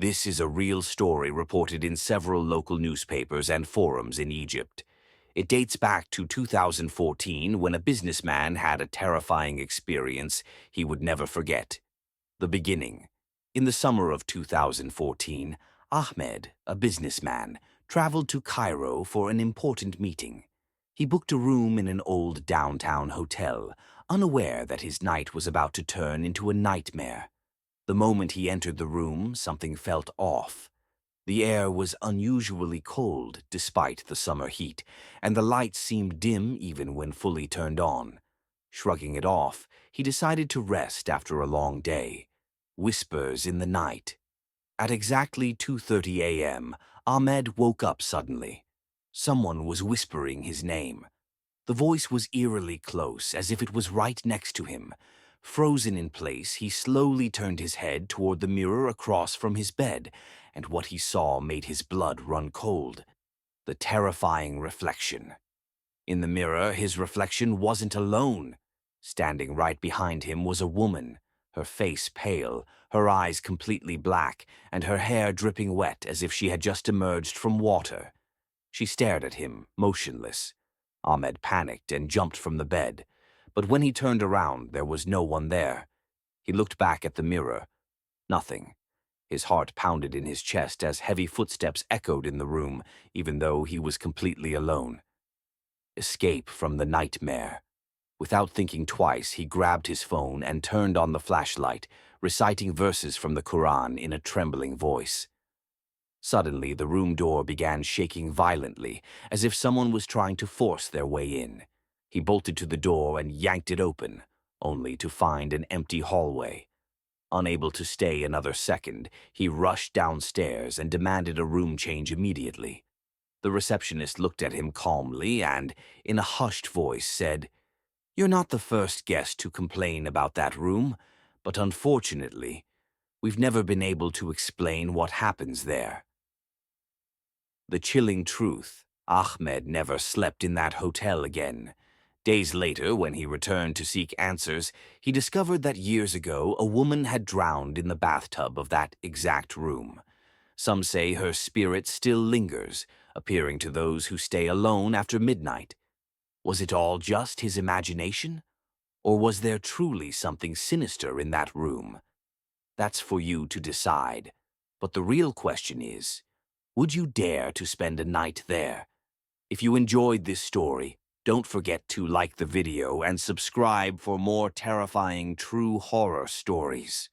This is a real story reported in several local newspapers and forums in Egypt. It dates back to 2014 when a businessman had a terrifying experience he would never forget. The beginning. In the summer of 2014, Ahmed, a businessman, traveled to Cairo for an important meeting. He booked a room in an old downtown hotel, unaware that his night was about to turn into a nightmare. The moment he entered the room, something felt off. The air was unusually cold despite the summer heat, and the lights seemed dim even when fully turned on. Shrugging it off, he decided to rest after a long day. Whispers in the night. At exactly 2:30 a.m., Ahmed woke up suddenly. Someone was whispering his name. The voice was eerily close, as if it was right next to him. Frozen in place, he slowly turned his head toward the mirror across from his bed, and what he saw made his blood run cold. The terrifying reflection. In the mirror, his reflection wasn't alone. Standing right behind him was a woman, her face pale, her eyes completely black, and her hair dripping wet as if she had just emerged from water. She stared at him, motionless. Ahmed panicked and jumped from the bed. But when he turned around, there was no one there. He looked back at the mirror. Nothing. His heart pounded in his chest as heavy footsteps echoed in the room, even though he was completely alone. Escape from the nightmare. Without thinking twice, he grabbed his phone and turned on the flashlight, reciting verses from the Quran in a trembling voice. Suddenly, the room door began shaking violently, as if someone was trying to force their way in. He bolted to the door and yanked it open, only to find an empty hallway. Unable to stay another second, he rushed downstairs and demanded a room change immediately. The receptionist looked at him calmly and, in a hushed voice, said, "You're not the first guest to complain about that room, but unfortunately, we've never been able to explain what happens there." The chilling truth, Ahmed never slept in that hotel again. Days later, when he returned to seek answers, he discovered that years ago a woman had drowned in the bathtub of that exact room. Some say her spirit still lingers, appearing to those who stay alone after midnight. Was it all just his imagination? Or was there truly something sinister in that room? That's for you to decide. But the real question is, would you dare to spend a night there? If you enjoyed this story, don't forget to like the video and subscribe for more terrifying true horror stories.